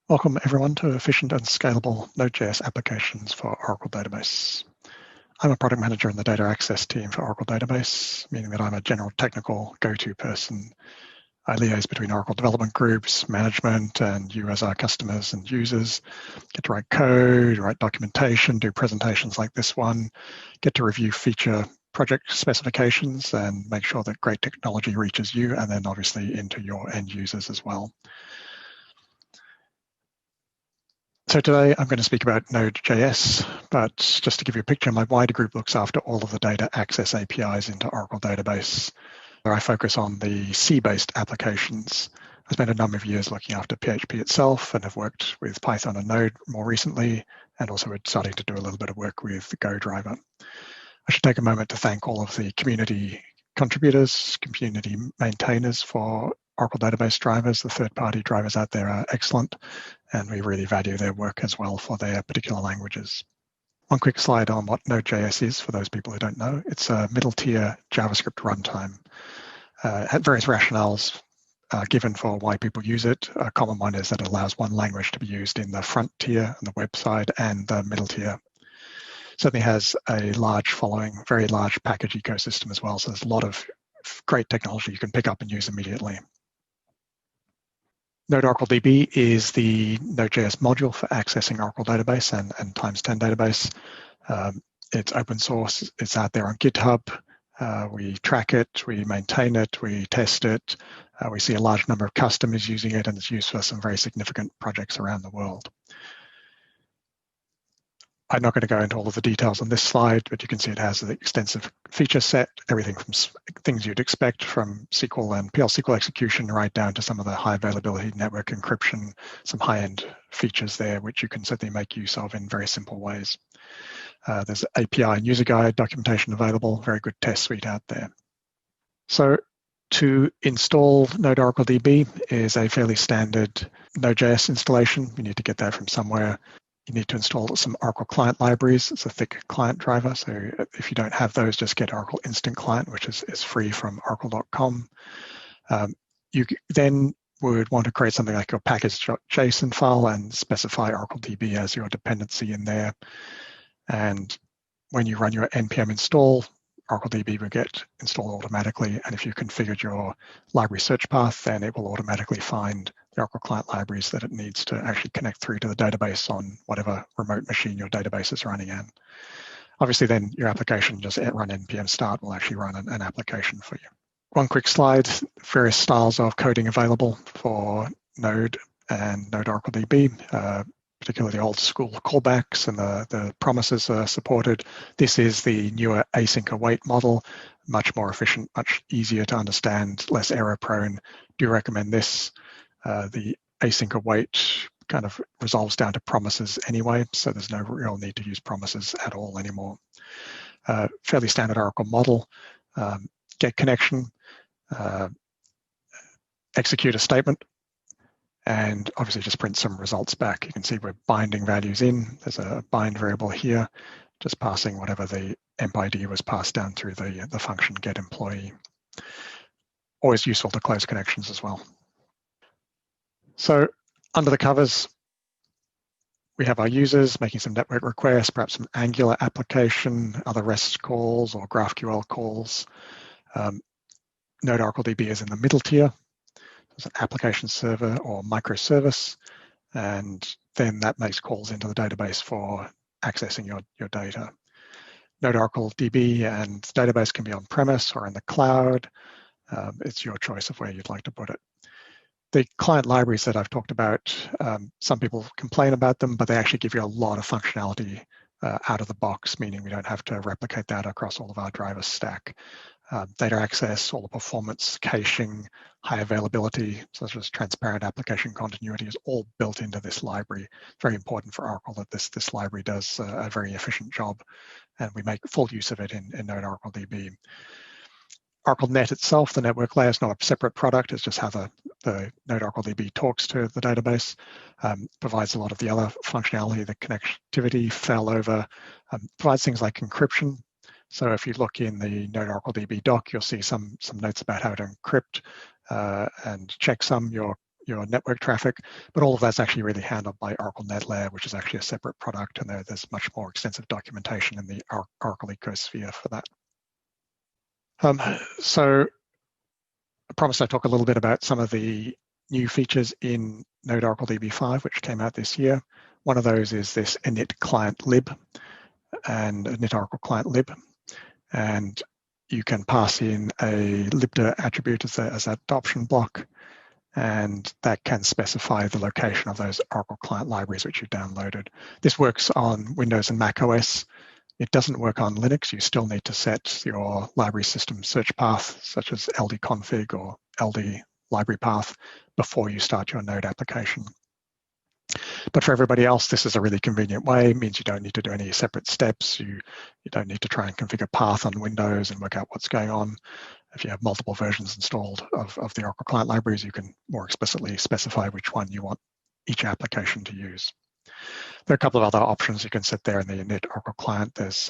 Welcome everyone to efficient and scalable Node.js applications for Oracle Database. I'm a product manager in the data access team for Oracle Database, meaning that I'm a general technical go-to person. I liaise between Oracle development groups, management, and you as our customers and users. Get to write code, write documentation, do presentations like this one, get to review feature project specifications and make sure that great technology reaches you and then obviously into your end users as well. So today I'm going to speak about Node.js, but just to give you a picture, my wider group looks after all of the data access APIs into Oracle Database, where I focus on the C-based applications. I spent a number of years looking after PHP itself and have worked with Python and Node more recently, and also we're starting to do a little bit of work with the Go driver. I should take a moment to thank all of the community contributors, community maintainers for Oracle Database drivers. The third-party drivers out there are excellent, and we really value their work as well for their particular languages. One quick slide on what Node.js is for those people who don't know. It's a middle-tier JavaScript runtime. Various rationales are given for why people use it. A common one is that it allows one language to be used in the front tier and the website and the middle tier. Certainly has a large following, very large package ecosystem as well. So there's a lot of great technology you can pick up and use immediately. Node-oracledb is the Node.js module for accessing Oracle Database and times 10 database. It's open source, it's out there on GitHub. We track it, we maintain it, we test it. We see a large number of customers using it, and it's used for some very significant projects around the world. I'm not going to go into all of the details on this slide, but you can see it has an extensive feature set, everything from things you'd expect from SQL and PL/SQL execution right down to some of the high availability network encryption, some high-end features there, which you can certainly make use of in very simple ways. There's API and user guide documentation available, very good test suite out there. So to install Node-oracledb is a fairly standard Node.js installation. You need to get that from somewhere. You need to install some Oracle client libraries. It's a thick client driver. So if you don't have those, just get Oracle Instant Client, which is free from oracle.com. You then would want to create something like your package.json file and specify OracleDB as your dependency in there. And when you run your npm install, OracleDB will get installed automatically. And if you configured your library search path, then it will automatically find the Oracle client libraries that it needs to actually connect through to the database on whatever remote machine your database is running in. Obviously, then your application, just run npm start, will actually run an application for you. One quick slide, various styles of coding available for Node and Node-oracledb. Particularly the old school callbacks and the promises are supported. This is the newer async await model, much more efficient, much easier to understand, less error prone. Do recommend this. The async await kind of resolves down to promises anyway, so there's no real need to use promises at all anymore. Fairly standard Oracle model, get connection, execute a statement, and obviously just print some results back. You can see we're binding values in. There's a bind variable here, just passing whatever the emp ID was passed down through the function getEmployee. Always useful to close connections as well. So under the covers, we have our users making some network requests, perhaps some Angular application, other REST calls or GraphQL calls. Node-oracledb is in the middle tier. There's an application server or microservice, and then that makes calls into the database for accessing your data. Node-oracledb and the database can be on-premise or in the cloud. It's your choice of where you'd like to put it. The client libraries that I've talked about, some people complain about them, but they actually give you a lot of functionality out of the box, meaning we don't have to replicate that across all of our driver stack. Data access, all the performance, caching, high availability, such as transparent application continuity is all built into this library. Very important for Oracle that this library does a very efficient job, and we make full use of it in Node-oracledb. OracleNet itself, the network layer, is not a separate product. It's just how the Node-oracledb talks to the database. Provides a lot of the other functionality, the connectivity, failover, provides things like encryption. So if you look in the Node-oracledb doc, you'll see some notes about how to encrypt and checksum your your network traffic, but all of that's actually really handled by Oracle NetLayer, which is actually a separate product, and there's much more extensive documentation in the Oracle ecosphere for that. So I promised I'd talk a little bit about some of the new features in Node-oracledb 5, which came out this year. One of those is this init client lib and init Oracle client lib. And you can pass in a libdir attribute as that option block, and that can specify the location of those Oracle client libraries which you downloaded. This works on Windows and Mac OS. It doesn't work on Linux. You still need to set your library system search path, such as ldconfig or ld library path, before you start your Node application. But for everybody else, this is a really convenient way. It means you don't need to do any separate steps. You don't need to try and configure path on Windows and work out what's going on. If you have multiple versions installed of the Oracle client libraries, you can more explicitly specify which one you want each application to use. There are a couple of other options you can set there in the init Oracle client. There's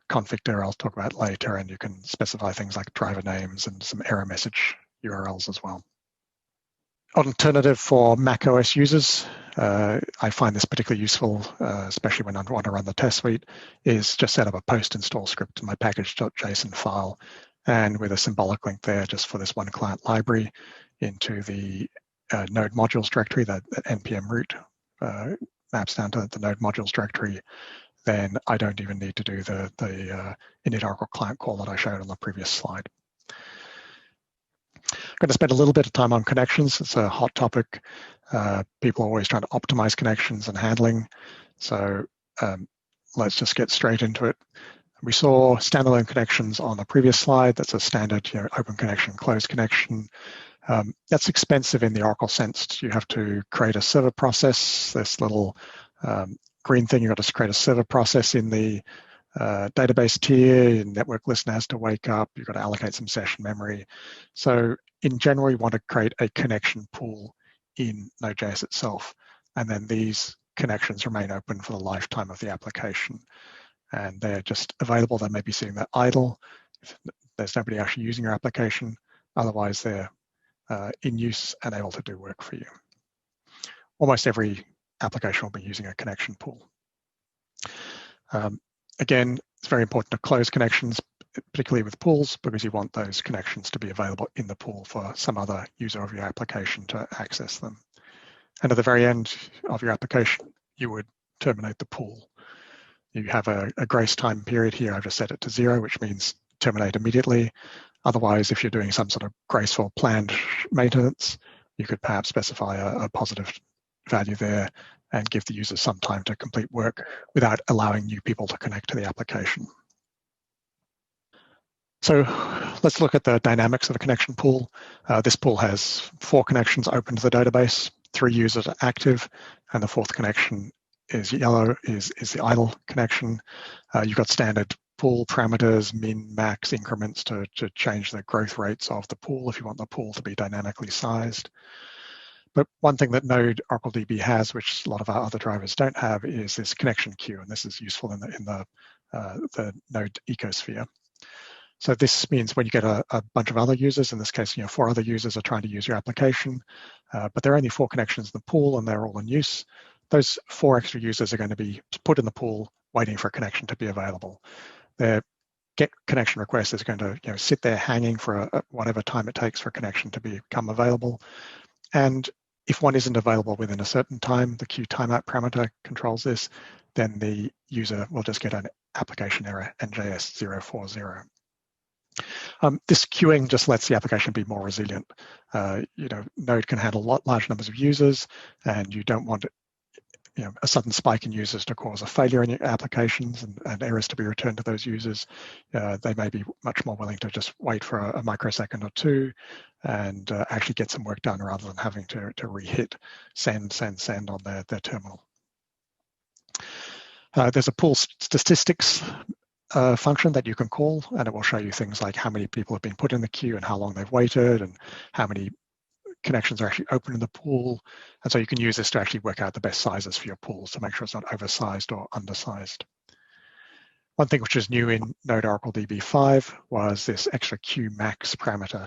config there I'll talk about later, and you can specify things like driver names and some error message URLs as well. Alternative for Mac OS users, I find this particularly useful, especially when I want to run the test suite, is just set up a post-install script in my package.json file, and with a symbolic link there just for this one client library into the Node modules directory, that npm root maps down to the Node modules directory, then I don't even need to do the init Oracle client call that I showed on the previous slide. I'm going to spend a little bit of time on connections. It's a hot topic. People are always trying to optimize connections and handling. So let's just get straight into it. We saw standalone connections on the previous slide. That's a standard open connection, closed connection. That's expensive in the Oracle sense. You have to create a server process. This little green thing, you've got to create a server process in the database tier. Your network listener has to wake up. You've got to allocate some session memory. So in general, you want to create a connection pool in Node.js itself. And then these connections remain open for the lifetime of the application. And they're just available. They may be sitting there idle if there's nobody actually using your application. Otherwise, they're in use and able to do work for you. Almost every application will be using a connection pool. Again, it's very important to close connections, particularly with pools, because you want those connections to be available in the pool for some other user of your application to access them. And at the very end of your application, you would terminate the pool. You have a grace time period here. I've just set it to 0, which means terminate immediately. Otherwise, if you're doing some sort of graceful planned maintenance, you could perhaps specify a positive value there and give the user some time to complete work without allowing new people to connect to the application. So let's look at the dynamics of a connection pool. This pool has 4 connections open to the database, 3 users are active, and the 4th connection is yellow, is the idle connection. You've got standard pool parameters, min, max increments to change the growth rates of the pool if you want the pool to be dynamically sized. But one thing that Node-oracledb has, which a lot of our other drivers don't have, is this connection queue, and this is useful in the Node ecosphere. So this means when you get a bunch of other users, in this case, 4 other users are trying to use your application, but there are only 4 connections in the pool and they're all in use. Those 4 extra users are going to be put in the pool waiting for a connection to be available. Their get connection request is going to sit there hanging for whatever time it takes for a connection to become available. And if one isn't available within a certain time, the queue timeout parameter controls this, then the user will just get an application error, NJS 040. This queuing just lets the application be more resilient. Node can handle large numbers of users, and you don't want a sudden spike in users to cause a failure in your applications and errors to be returned to those users. They may be much more willing to just wait for a microsecond or 2 and actually get some work done rather than having to re-hit send on their terminal. There's a pool statistics function that you can call, and it will show you things like how many people have been put in the queue and how long they've waited and how many connections are actually open in the pool. And so you can use this to actually work out the best sizes for your pools to make sure it's not oversized or undersized. One thing which is new in Node-oracledb 5 was this extra queue max parameter.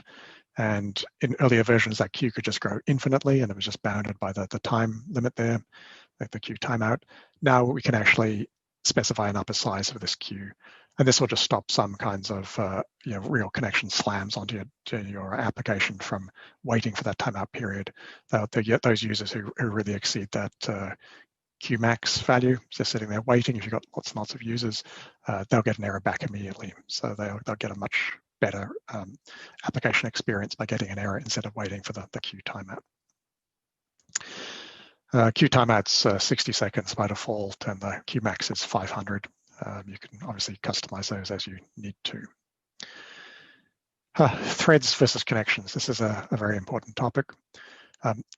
And in earlier versions, that queue could just grow infinitely, and it was just bounded by the time limit there, like the queue timeout. Now we can actually specify an upper size for this queue, and this will just stop some kinds of real connection slams onto your application from waiting for that timeout period. Those users who really exceed that queue max value, just sitting there waiting, if you've got lots and lots of users, they'll get an error back immediately. So they'll get a much better application experience by getting an error instead of waiting for the queue timeout. Queue timeout's 60 seconds by default, and the queue max is 500. You can obviously customize those as you need to. Threads versus connections. This is a very important topic.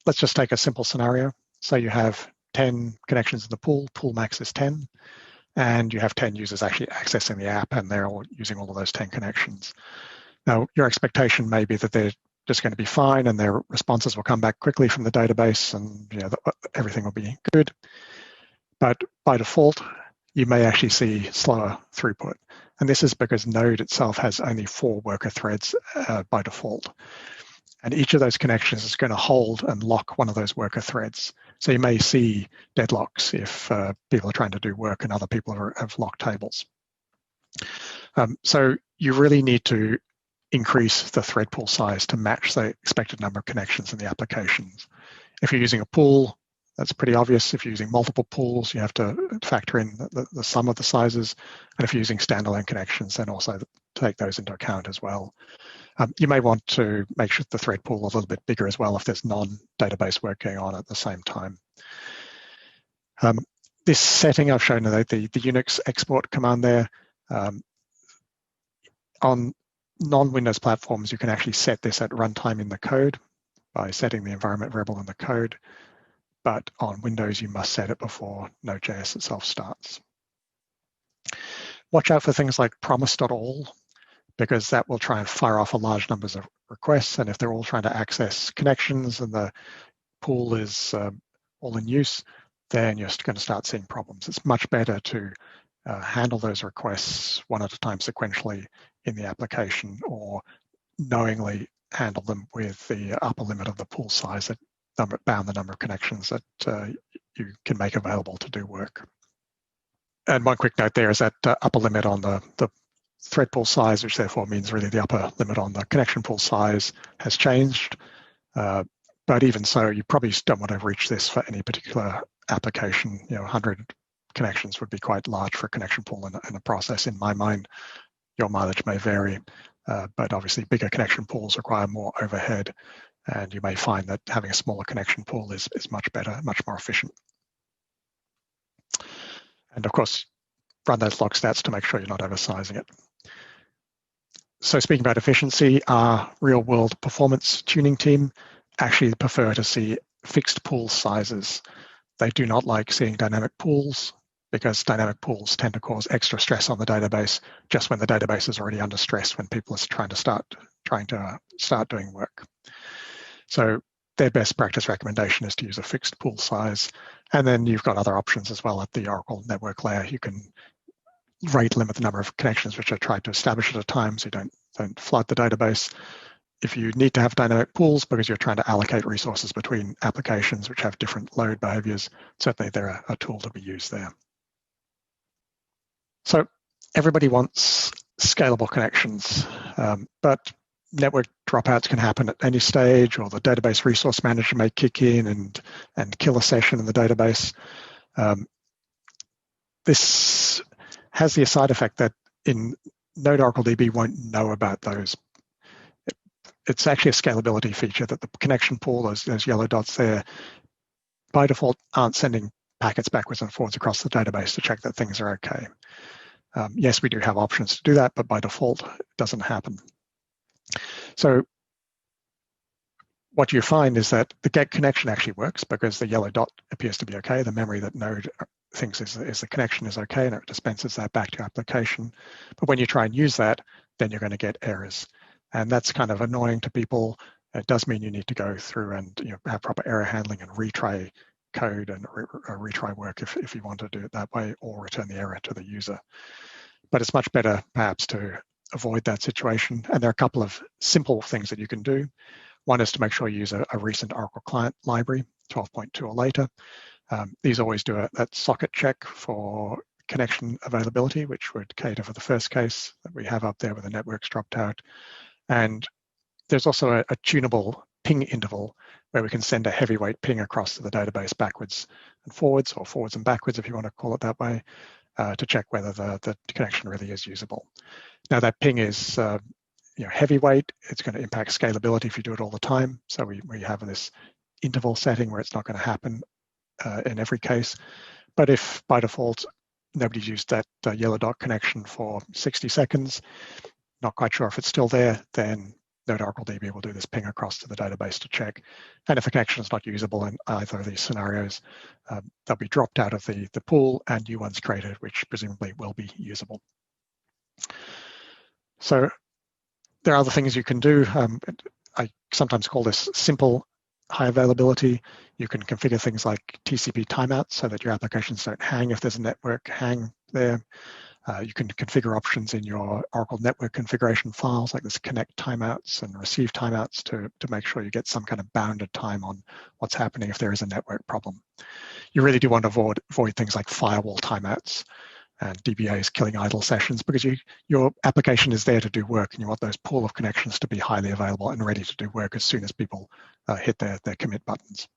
Let's just take a simple scenario. So you have 10 connections in the pool max is 10, and you have 10 users actually accessing the app, and they're all using all of those 10 connections. Now, your expectation may be that they're just going to be fine and their responses will come back quickly from the database, and everything will be good. But by default, you may actually see slower throughput. And this is because Node itself has only 4 worker threads by default. And each of those connections is going to hold and lock one of those worker threads. So you may see deadlocks if people are trying to do work and other people have locked tables. So you really need to increase the thread pool size to match the expected number of connections in the applications. If you're using a pool, that's pretty obvious. If you're using multiple pools, you have to factor in the sum of the sizes. And if you're using standalone connections, then also take those into account as well. You may want to make sure the thread pool a little bit bigger as well if there's non-database work going on at the same time. This setting I've shown, the Unix export command there. On non-Windows platforms, you can actually set this at runtime in the code by setting the environment variable in the code. But on Windows, you must set it before Node.js itself starts. Watch out for things like promise.all, because that will try and fire off a large numbers of requests. And if they're all trying to access connections and the pool is all in use, then you're going to start seeing problems. It's much better to handle those requests one at a time sequentially in the application, or knowingly handle them with the upper limit of the pool size that bound the number of connections that you can make available to do work. And one quick note there is that upper limit on the thread pool size, which therefore means really the upper limit on the connection pool size, has changed. But even so, you probably don't want to reach this for any particular application. 100 connections would be quite large for a connection pool in a process. In my mind, your mileage may vary, but obviously bigger connection pools require more overhead, and you may find that having a smaller connection pool is much better, much more efficient. And of course, run those log stats to make sure you're not oversizing it. So speaking about efficiency, our real-world performance tuning team actually prefer to see fixed pool sizes. They do not like seeing dynamic pools, because dynamic pools tend to cause extra stress on the database just when the database is already under stress when people are trying to start doing work. So their best practice recommendation is to use a fixed pool size. And then you've got other options as well at the Oracle network layer. You can rate limit the number of connections which are tried to establish at a time, so you don't flood the database. If you need to have dynamic pools because you're trying to allocate resources between applications which have different load behaviors, certainly they're a tool to be used there. So everybody wants scalable connections, but network dropouts can happen at any stage, or the database resource manager may kick in and kill a session in the database. This has the side effect that in Node-oracledb won't know about those. It's actually a scalability feature that the connection pool, those yellow dots there, by default aren't sending packets backwards and forwards across the database to check that things are okay. Yes, we do have options to do that, but by default, it doesn't happen. So what you find is that the get connection actually works because the yellow dot appears to be okay. The memory that Node thinks is the connection is okay, and it dispenses that back to your application. But when you try and use that, then you're going to get errors. And that's kind of annoying to people. It does mean you need to go through and have proper error handling and retry code and retry work if you want to do it that way, or return the error to the user. But it's much better perhaps to avoid that situation. And there are a couple of simple things that you can do. One is to make sure you use a recent Oracle client library, 12.2 or later. These always do that socket check for connection availability, which would cater for the first case that we have up there where the network's dropped out. And there's also a tunable ping interval where we can send a heavyweight ping across to the database backwards and forwards, or forwards and backwards if you want to call it that way, to check whether the connection really is usable. Now that ping is heavyweight. It's going to impact scalability if you do it all the time. So we have this interval setting where it's not going to happen in every case. But if by default nobody's used that yellow dot connection for 60 seconds, not quite sure if it's still there, then Node-oracledb will do this ping across to the database to check. And if a connection is not usable in either of these scenarios, they'll be dropped out of the pool and new ones created, which presumably will be usable. So there are other things you can do. I sometimes call this simple high availability. You can configure things like TCP timeouts so that your applications don't hang if there's a network hang there. You can configure options in your Oracle network configuration files like this connect timeouts and receive timeouts to make sure you get some kind of bounded time on what's happening if there is a network problem. You really do want to avoid things like firewall timeouts and DBAs killing idle sessions, because your application is there to do work and you want those pool of connections to be highly available and ready to do work as soon as people hit their commit buttons.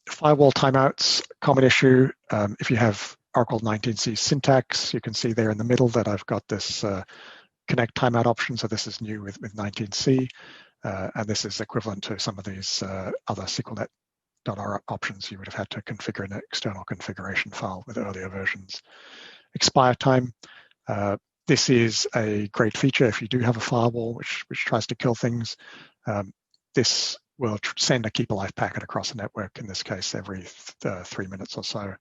Firewall timeouts, common issue. If you have Oracle 19c syntax, you can see there in the middle that I've got this connect timeout option. So this is new with 19c, and this is equivalent to some of these other SQLnet.org options you would have had to configure in an external configuration file with earlier versions. Expire time. This is a great feature if you do have a firewall which tries to kill things. This will send a keep alive packet across the network, in this case every 3 minutes or so,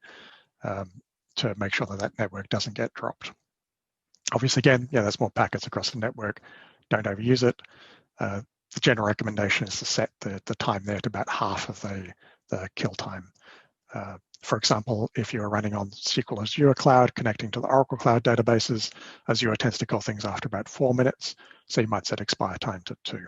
to make sure that network doesn't get dropped. Obviously, again, there's more packets across the network. Don't overuse it. The general recommendation is to set the time there to about half of the kill time. For example, if you're running on SQL Azure Cloud connecting to the Oracle Cloud databases, Azure tends to kill things after about 4 minutes, so you might set expire time to 2.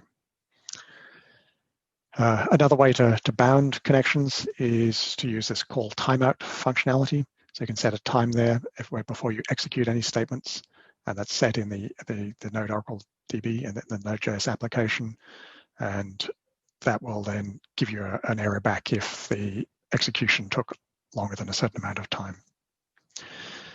Another way to bound connections is to use this call timeout functionality. So you can set a time there before you execute any statements, and that's set in the Node-oracledb and the Node.js application, and that will then give you an error back if the execution took longer than a certain amount of time.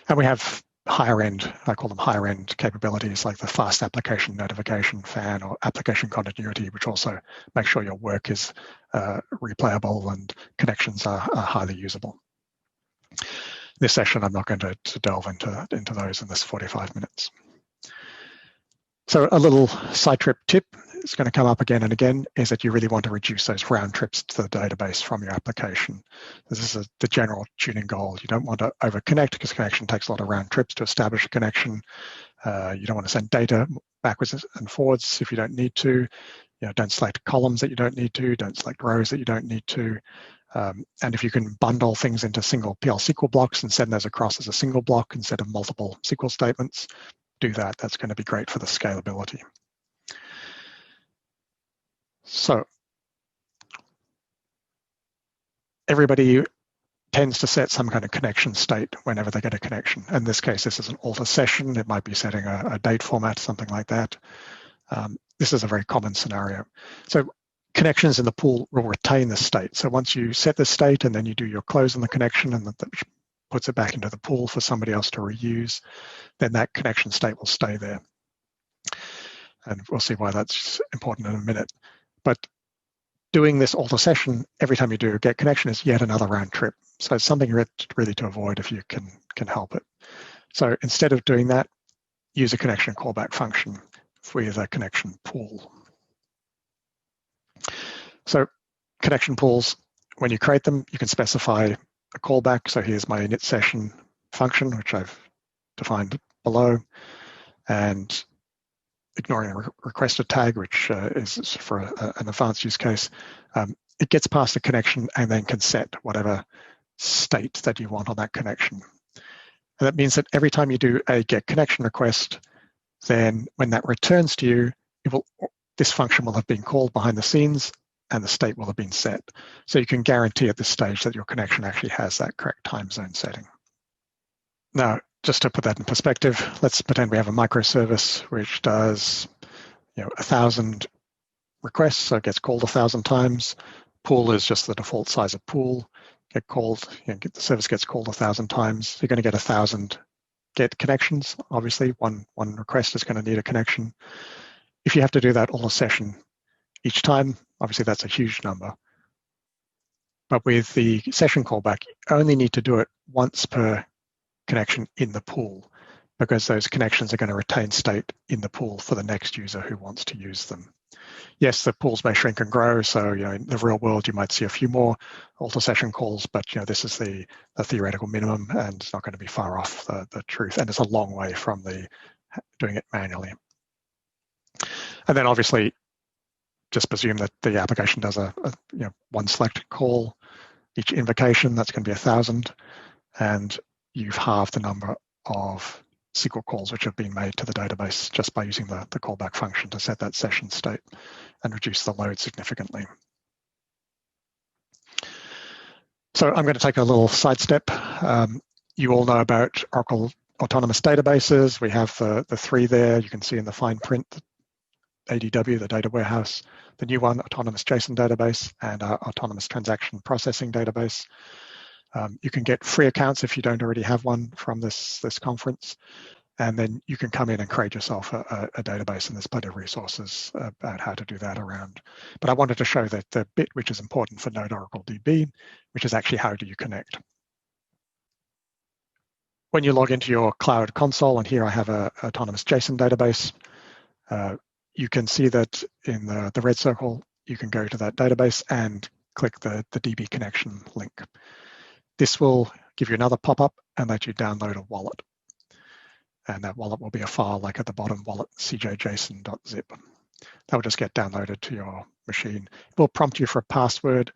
And we have higher end, I call them higher end capabilities like the fast application notification fan or application continuity, which also makes sure your work is replayable and connections are highly usable. This session, I'm not going to delve into those in this 45 minutes. So a little side trip tip, it's going to come up again and again, is that you really want to reduce those round trips to the database from your application. This is the general tuning goal. You don't want to over-connect because connection takes a lot of round trips to establish a connection. You don't want to send data backwards and forwards if you don't need to. Don't select columns that you don't need to. Don't select rows that you don't need to. And if you can bundle things into single PL SQL blocks and send those across as a single block instead of multiple SQL statements, do that. That's going to be great for the scalability. So everybody tends to set some kind of connection state whenever they get a connection. In this case, this is an alter session. It might be setting a date format, something like that. This is a very common scenario. So connections in the pool will retain the state. So once you set the state and then you do your close on the connection and that puts it back into the pool for somebody else to reuse, then that connection state will stay there. And we'll see why that's important in a minute. But doing this alter session every time you do a get connection is yet another round trip. So it's something really to avoid if you can help it. So instead of doing that, use a connection callback function with a connection pool. So connection pools, when you create them, you can specify a callback. So here's my init session function, which I've defined below, and ignoring the requested tag, which is for an advanced use case, it gets past the connection and then can set whatever state that you want on that connection. And that means that every time you do a get connection request, then when that returns to you, this function will have been called behind the scenes and the state will have been set. So you can guarantee at this stage that your connection actually has that correct time zone setting. Now, just to put that in perspective, let's pretend we have a microservice which does 1,000 requests, so it gets called 1,000 times. Pool is just the default size of pool. The service gets called 1,000 times. You're going to get 1,000 GET connections. Obviously, one request is going to need a connection. If you have to do that all a session each time, obviously that's a huge number. But with the session callback, you only need to do it once per connection in the pool, because those connections are going to retain state in the pool for the next user who wants to use them. Yes, the pools may shrink and grow, so in the real world you might see a few more alter session calls, but this is the theoretical minimum, and it's not going to be far off the truth, and it's a long way from doing it manually. And then obviously, just presume that the application does a one select call each invocation. That's going to be 1,000, and you've halved the number of SQL calls which have been made to the database just by using the callback function to set that session state and reduce the load significantly. So I'm going to take a little sidestep. You all know about Oracle Autonomous Databases. We have the three there. You can see in the fine print, ADW, the data warehouse, the new one, Autonomous JSON Database, and our Autonomous Transaction Processing Database. You can get free accounts if you don't already have one from this conference, and then you can come in and create yourself a database, and there's plenty of resources about how to do that around. But I wanted to show that the bit which is important for Node-oracledb, which is actually how do you connect. When you log into your cloud console, and here I have a Autonomous JSON database, you can see that in the red circle, you can go to that database and click the DB connection link. This will give you another pop-up and let you download a wallet. And that wallet will be a file like at the bottom, wallet cjjson.zip. That will just get downloaded to your machine. It will prompt you for a password.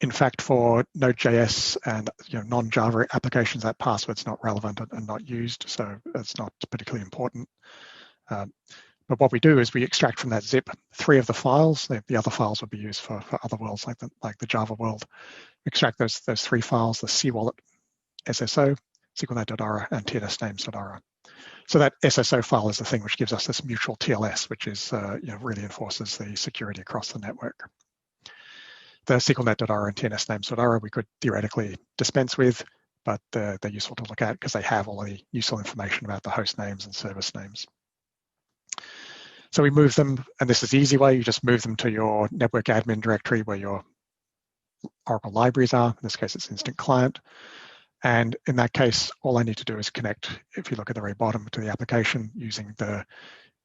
In fact, for Node.js and non-Java applications, that password's not relevant and not used, so it's not particularly important. But what we do is we extract from that zip 3 of the files. The other files will be used for other worlds like the Java world. We extract those 3 files, the cwallet, SSO, SQLnet.aura, and tnsnames.aura. So that SSO file is the thing which gives us this mutual TLS, which is really enforces the security across the network. The SQLnet.aura and tnsnames.aura we could theoretically dispense with, but they're useful to look at because they have all the useful information about the host names and service names. So we move them, and this is the easy way, you just move them to your network admin directory where your Oracle libraries are. In this case, it's Instant Client. And in that case, all I need to do is connect, if you look at the very bottom, to the application using the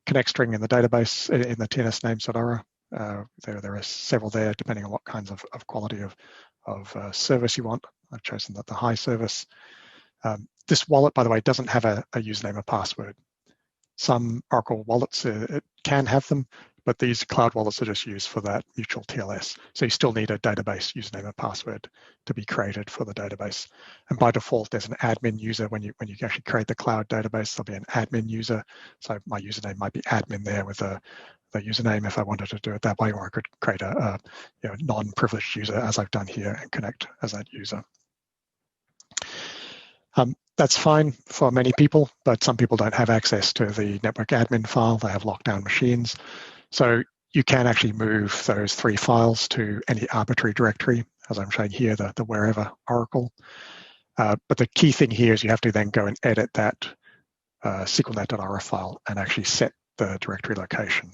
connect string in the database, in the tnsnames.aura. There are several there, depending on what kinds of quality of service you want. I've chosen the high service. This wallet, by the way, doesn't have a username or password. Some Oracle wallets can have them, but these cloud wallets are just used for that mutual TLS. So you still need a database username and password to be created for the database. And by default, there's an admin user. When you actually create the cloud database, there'll be an admin user. So my username might be admin there with the username if I wanted to do it that way, or I could create a non-privileged user as I've done here and connect as that user. That's fine for many people, but some people don't have access to the network admin file. They have lockdown machines. So you can actually move those 3 files to any arbitrary directory, as I'm showing here, the wherever Oracle. But the key thing here is you have to then go and edit that SQLnet.aura file and actually set the directory location.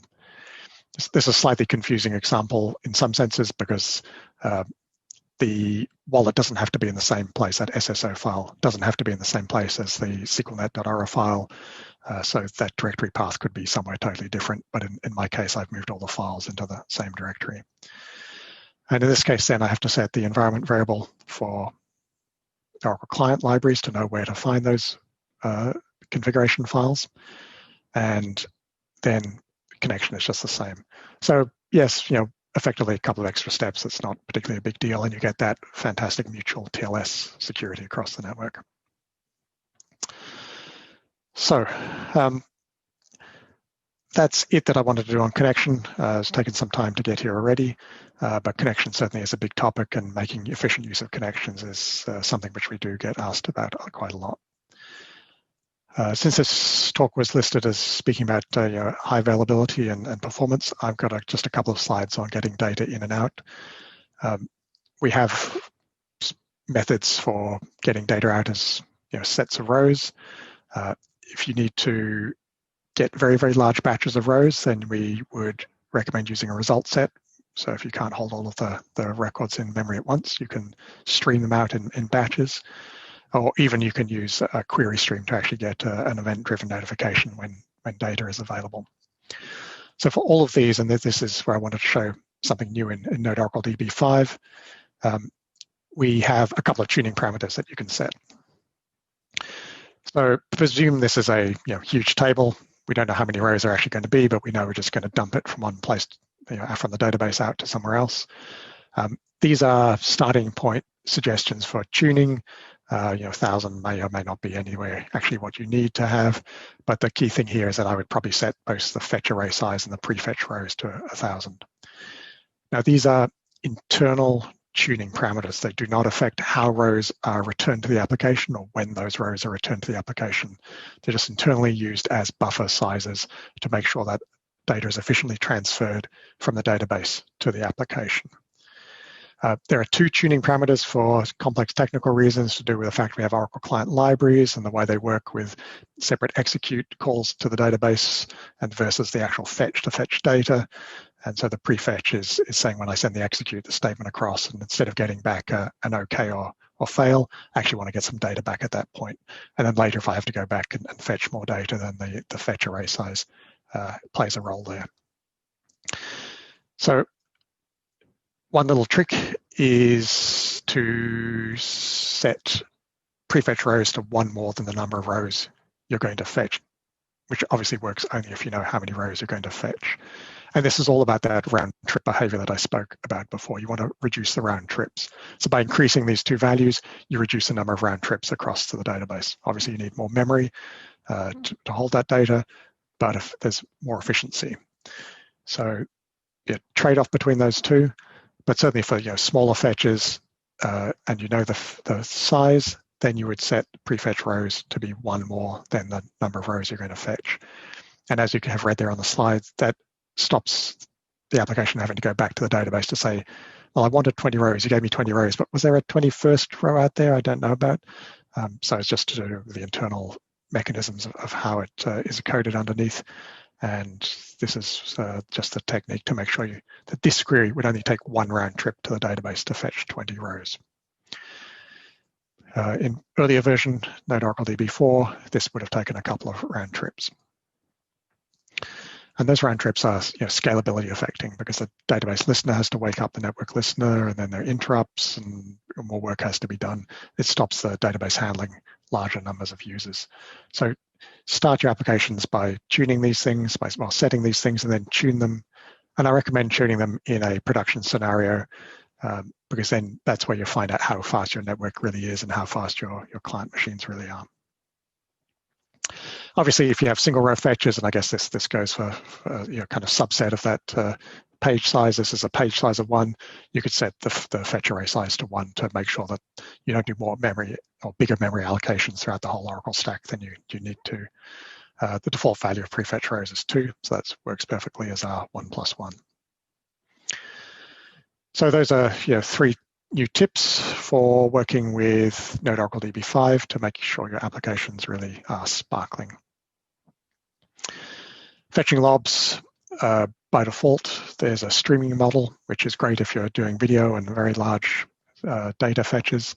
This is a slightly confusing example in some senses because the wallet doesn't have to be in the same place. That SSO file doesn't have to be in the same place as the SQLnet.aura file. So that directory path could be somewhere totally different. But in my case, I've moved all the files into the same directory. And in this case, then I have to set the environment variable for the Oracle client libraries to know where to find those configuration files. And then the connection is just the same. So yes, effectively a couple of extra steps. It's not particularly a big deal, and you get that fantastic mutual TLS security across the network. So that's it that I wanted to do on connection. It's taken some time to get here already, but connection certainly is a big topic, and making efficient use of connections is something which we do get asked about quite a lot. Since this talk was listed as speaking about high availability and performance, I've got just a couple of slides on getting data in and out. We have methods for getting data out as sets of rows. If you need to get very, very large batches of rows, then we would recommend using a result set. So if you can't hold all of the records in memory at once, you can stream them out in batches. Or even you can use a query stream to actually get an event-driven notification when data is available. So for all of these, and this is where I wanted to show something new in Node-oracledb 5, we have a couple of tuning parameters that you can set. So presume this is a huge table. We don't know how many rows are actually going to be, but we know we're just going to dump it from one place, from the database out to somewhere else. These are starting point suggestions for tuning. 1,000 may or may not be anywhere actually what you need to have, but the key thing here is that I would probably set both the fetch array size and the prefetch rows to 1,000. Now these are internal tuning parameters. They do not affect how rows are returned to the application or when those rows are returned to the application. They're just internally used as buffer sizes to make sure that data is efficiently transferred from the database to the application. There are two tuning parameters for complex technical reasons to do with the fact we have Oracle client libraries and the way they work with separate execute calls to the database and versus the actual fetch to fetch data. And so the prefetch is saying when I send the execute the statement across, and instead of getting back an OK or fail, I actually want to get some data back at that point. And then later, if I have to go back and fetch more data, then the fetch array size plays a role there. So one little trick is to set prefetch rows to one more than the number of rows you're going to fetch, which obviously works only if you know how many rows you're going to fetch. And this is all about that round trip behavior that I spoke about before. You want to reduce the round trips. So by increasing these two values, you reduce the number of round trips across to the database. Obviously, you need more memory to hold that data, but if there's more efficiency. So trade-off between those two. But certainly for smaller fetches and the size, then you would set prefetch rows to be one more than the number of rows you're going to fetch. And as you have read there on the slides, that stops the application having to go back to the database to say, well, I wanted 20 rows, you gave me 20 rows, but was there a 21st row out there I don't know about? So it's just to do with the internal mechanisms of how it is coded underneath. And this is just a technique to make sure that this query would only take one round trip to the database to fetch 20 rows. In earlier version, Node-oracledb 4, this would have taken a couple of round trips. And those round trips are scalability affecting because the database listener has to wake up the network listener, and then there are interrupts and more work has to be done. It stops the database handling larger numbers of users. So start your applications by tuning these things, by setting these things, and then tune them. And I recommend tuning them in a production scenario because then that's where you find out how fast your network really is and how fast your client machines really are. Obviously, if you have single row fetches, and I guess this goes for kind of subset of that page size. This is a page size of 1. You could set the fetch array size to 1 to make sure that you don't do more memory or bigger memory allocations throughout the whole Oracle stack than you need to. The default value of prefetch rows is 2, so that works perfectly as our 1 plus 1. So those are 3 new tips for working with Node-oracledb 5 to make sure your applications really are sparkling. Fetching lobs, by default, there's a streaming model, which is great if you're doing video and very large data fetches.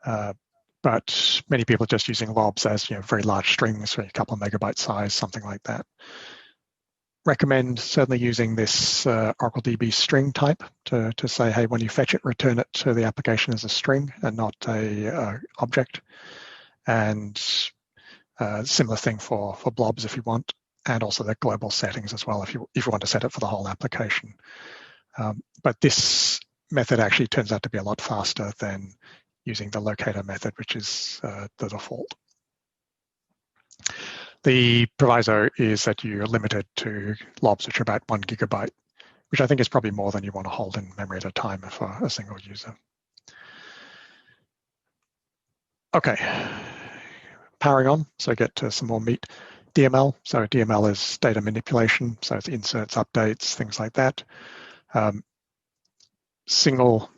But many people are just using lobs as very large strings, a couple of megabyte size, something like that. Recommend certainly using this OracleDB string type to say, hey, when you fetch it, return it to the application as a string and not a object. And similar thing for blobs if you want, and also the global settings as well if you want to set it for the whole application. But this method actually turns out to be a lot faster than using the locator method, which is the default. The proviso is that you're limited to lobs which are about 1 gigabyte, which I think is probably more than you want to hold in memory at a time for a single user. Okay, powering on, so get to some more meat. DML, so DML is data manipulation, so it's inserts, updates, things like that. Single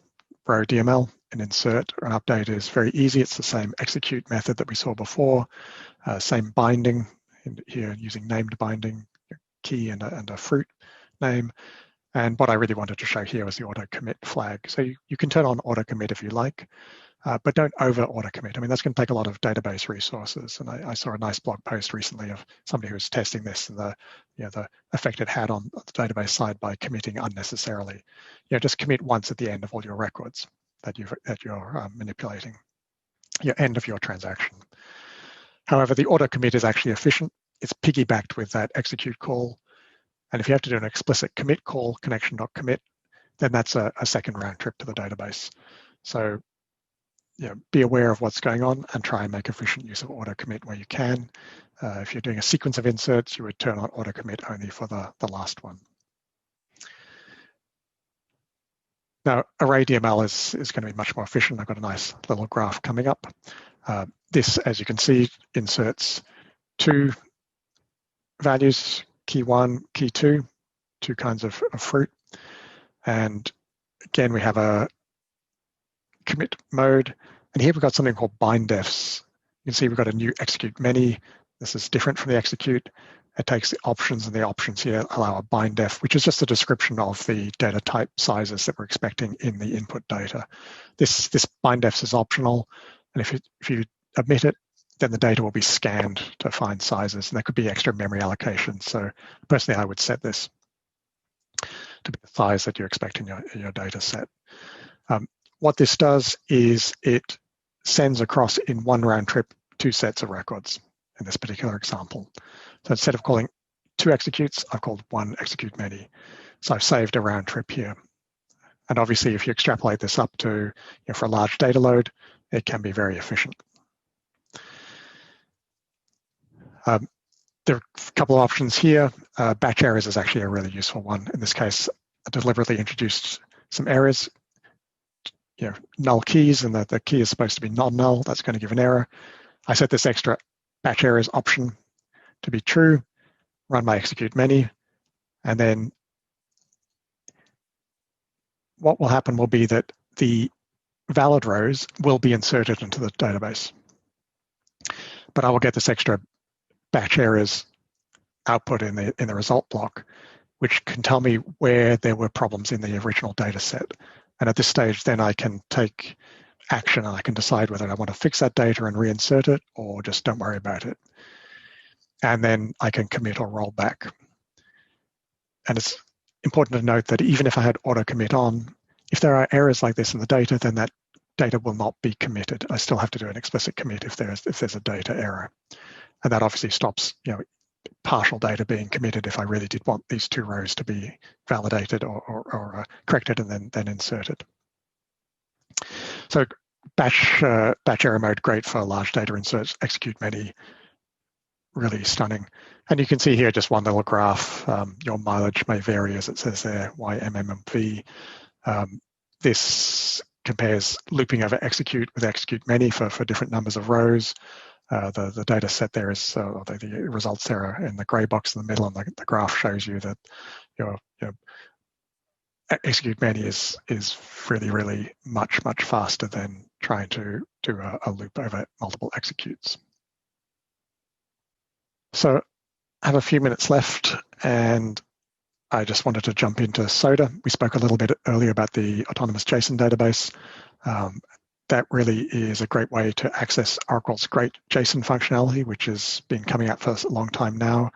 row DML, an insert or an update is very easy. It's the same execute method that we saw before, same binding here using named binding, key and a fruit name. And what I really wanted to show here was the auto commit flag. So you can turn on auto commit if you like, but don't over auto commit. I mean, that's going to take a lot of database resources. And I saw a nice blog post recently of somebody who was testing this and the effect it had on the database side by committing unnecessarily. Just commit once at the end of all your records that you're manipulating, your end of your transaction. However, the auto commit is actually efficient. It's piggybacked with that execute call. And if you have to do an explicit commit call, connection.commit, then that's a second round trip to the database. So be aware of what's going on and try and make efficient use of auto commit where you can. If you're doing a sequence of inserts, you would turn on auto commit only for the last one. Now, array DML is going to be much more efficient. I've got a nice little graph coming up. This, as you can see, inserts 2 values, key 1, key 2, 2 kinds of fruit. And again, we have a commit mode. And here we've got something called bindefs. You can see we've got a new executeMany. This is different from the execute. It takes the options, and the options here allow a bindef, which is just a description of the data type sizes that we're expecting in the input data. This bindefs is optional, and if you omit it, then the data will be scanned to find sizes, and there could be extra memory allocation. So personally, I would set this to be the size that you're expecting in your data set. What this does is it sends across in one round trip 2 sets of records in this particular example. So instead of calling 2 executes, I've called 1 executeMany. So I've saved a round trip here. And obviously, if you extrapolate this up to for a large data load, it can be very efficient. There are a couple of options here. Batch errors is actually a really useful one. In this case, I deliberately introduced some errors. Null keys, and the key is supposed to be non-null. That's going to give an error. I set this extra batch errors option to be true, run my executeMany, and then what will happen will be that the valid rows will be inserted into the database. But I will get this extra batch errors output in the result block, which can tell me where there were problems in the original data set. And at this stage, then I can take action and I can decide whether I want to fix that data and reinsert it or just don't worry about it. And then I can commit or roll back. And it's important to note that even if I had auto commit on, if there are errors like this in the data, then that data will not be committed. I still have to do an explicit commit if there's a data error. And that obviously stops partial data being committed if I really did want these 2 rows to be validated or corrected and then inserted. So batch error mode, great for large data inserts, executeMany, really stunning. And you can see here just one little graph. Your mileage may vary, as it says there, YMMV. This compares looping over execute with executeMany for different numbers of rows. The data set there is, the results there are in the gray box in the middle, and the graph shows you that your executeMany is really, really much faster than trying to do a loop over multiple executes. So I have a few minutes left, and I just wanted to jump into SODA. We spoke a little bit earlier about the autonomous JSON database. That really is a great way to access Oracle's great JSON functionality, which has been coming out for a long time now.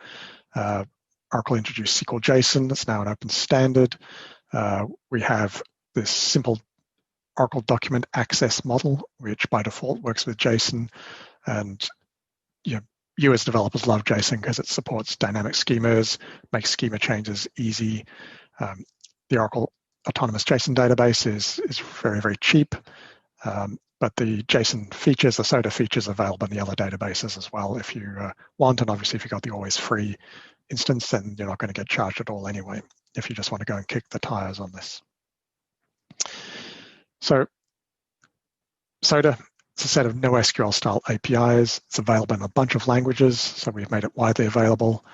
Oracle introduced SQL JSON. It's now an open standard. We have this simple Oracle document access model, which by default works with JSON. And you as developers love JSON because it supports dynamic schemas, makes schema changes easy. The Oracle autonomous JSON database is very, very cheap. But the JSON features, the SOTA features, are available in the other databases as well if you want. And obviously, if you've got the always free instance, then you're not going to get charged at all anyway, if you just want to go and kick the tires on this. So SOTA, it's a set of NoSQL style APIs. It's available in a bunch of languages, so we've made it widely available.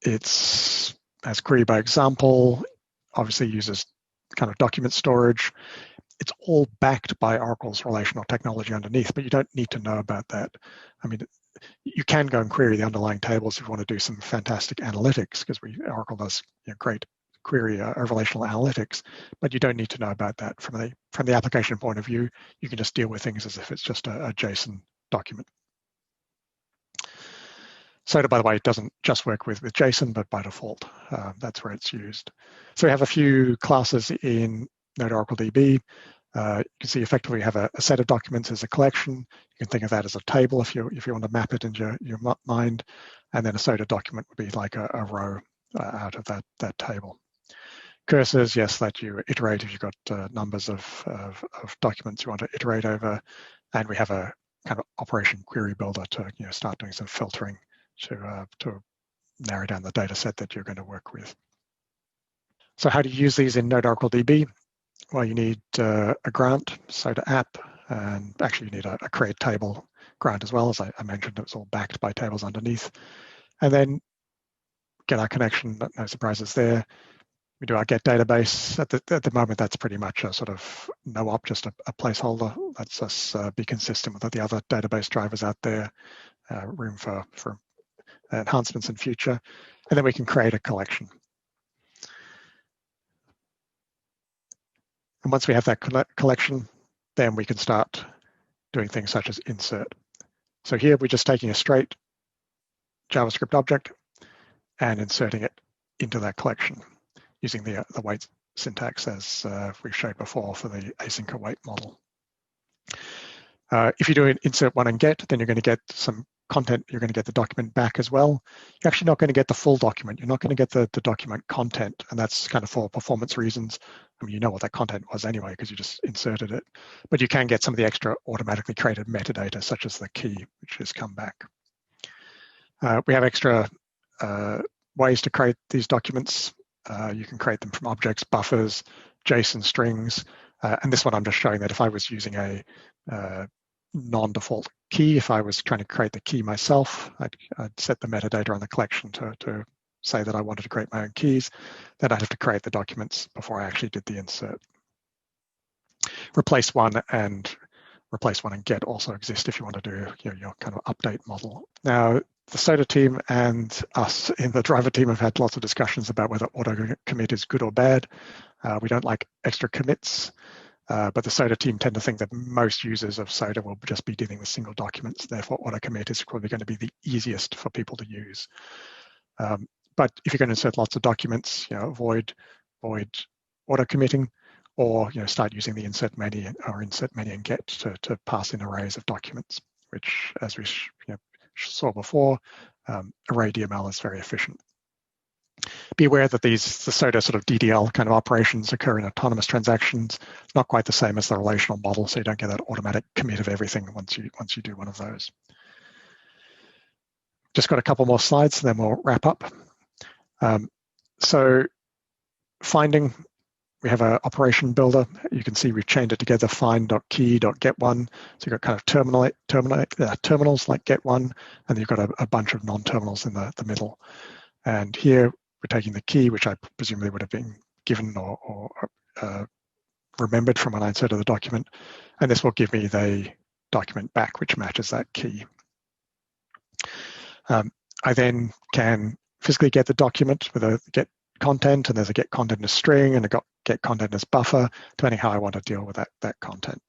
It's as query by example, obviously uses kind of document storage. It's all backed by Oracle's relational technology underneath, but you don't need to know about that. I mean, you can go and query the underlying tables if you want to do some fantastic analytics, because Oracle does great query relational analytics, but you don't need to know about that. From the application point of view, you can just deal with things as if it's just a JSON document. SOTA, by the way, doesn't just work with JSON, but by default, that's where it's used. So we have a few classes in Node-oracledb. You can see effectively we have a set of documents as a collection. You can think of that as a table if you want to map it into your mind. And then a SOTA document would be like a row out of that table. Cursors, yes, let you iterate if you've got numbers of documents you want to iterate over. And we have a kind of operation query builder to start doing some filtering to narrow down the data set that you're going to work with. So how do you use these in Node-oracledb? Well, you need a grant, SOTA app, and actually you need a create table grant as well. As I mentioned, it's all backed by tables underneath. And then get our connection, no surprises there. We do our get database. At the moment, that's pretty much a sort of no op, just a placeholder. Lets us be consistent with the other database drivers out there, room for enhancements in future. And then we can create a collection. And once we have that collection, then we can start doing things such as insert. So here we're just taking a straight JavaScript object and inserting it into that collection using the await syntax as we showed before for the async await model. If you do an insert one and get, then you're going to get some content. You're going to get the document back as well. You're actually not going to get the full document. You're not going to get the document content, and that's kind of for performance reasons. I mean, you know what that content was anyway because you just inserted it, but you can get some of the extra automatically created metadata, such as the key, which has come back. We have extra ways to create these documents. You can create them from objects, buffers, JSON strings, and this one I'm just showing that if I was using a non-default key, if I was trying to create the key myself, I'd set the metadata on the collection to say that I wanted to create my own keys. Then I'd have to create the documents before I actually did the insert. Replace one and get also exist if you want to do your kind of update model. Now, the SOTA team and us in the driver team have had lots of discussions about whether auto commit is good or bad. We don't like extra commits, but the SOTA team tend to think that most users of SOTA will just be dealing with single documents. Therefore, auto commit is probably going to be the easiest for people to use. But if you're going to insert lots of documents, avoid auto committing, or start using the executeMany or executeMany and get to pass in arrays of documents, which, as we saw before, Row DML is very efficient. Be aware that the SOTA sort of DDL kind of operations occur in autonomous transactions, not quite the same as the relational model, so you don't get that automatic commit of everything once you do one of those. Just got a couple more slides, and then we'll wrap up. So finding, we have an operation builder. You can see we've chained it together, find.key.getOne. So you've got kind of terminals like getOne, and you've got a bunch of non-terminals in the middle. And here we're taking the key, which I presumably would have been given or remembered from when I inserted the document. And this will give me the document back, which matches that key. I then can physically get the document with a get content, and there's a get content as string and a get content as buffer, depending how I want to deal with that content.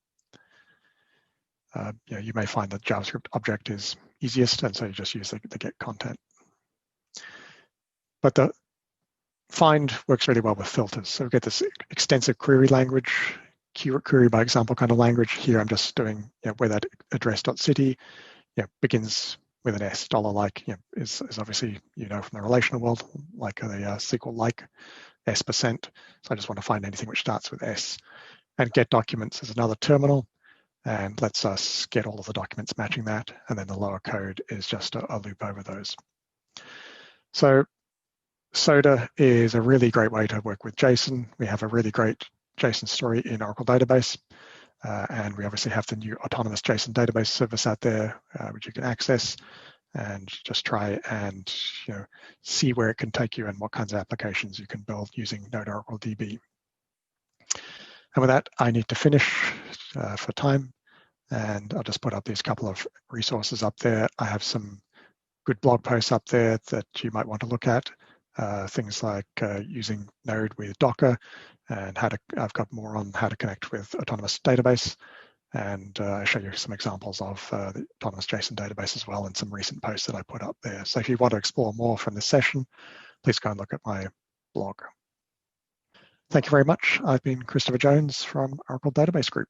You may find that JavaScript object is easiest, and so you just use the get content. But the find works really well with filters. So we get this extensive query language, query by example kind of language. Here I'm just doing where that address.city begins with an S, $like is obviously from the relational world, like a SQL like S%. So I just want to find anything which starts with S. And get documents is another terminal. and lets us get all of the documents matching that. And then the lower code is just a loop over those. So Soda is a really great way to work with JSON. We have a really great JSON story in Oracle Database. And we obviously have the new autonomous JSON database service out there, which you can access and just try and see where it can take you and what kinds of applications you can build using Node-oracledb. And with that, I need to finish for time, and I'll just put up these couple of resources up there. I have some good blog posts up there that you might want to look at. Things like using Node with Docker, and I've got more on how to connect with autonomous database, and I show you some examples of the autonomous JSON database as well, and some recent posts that I put up there. So if you want to explore more from this session, please go and look at my blog. Thank you very much. I've been Christopher Jones from Oracle Database Group.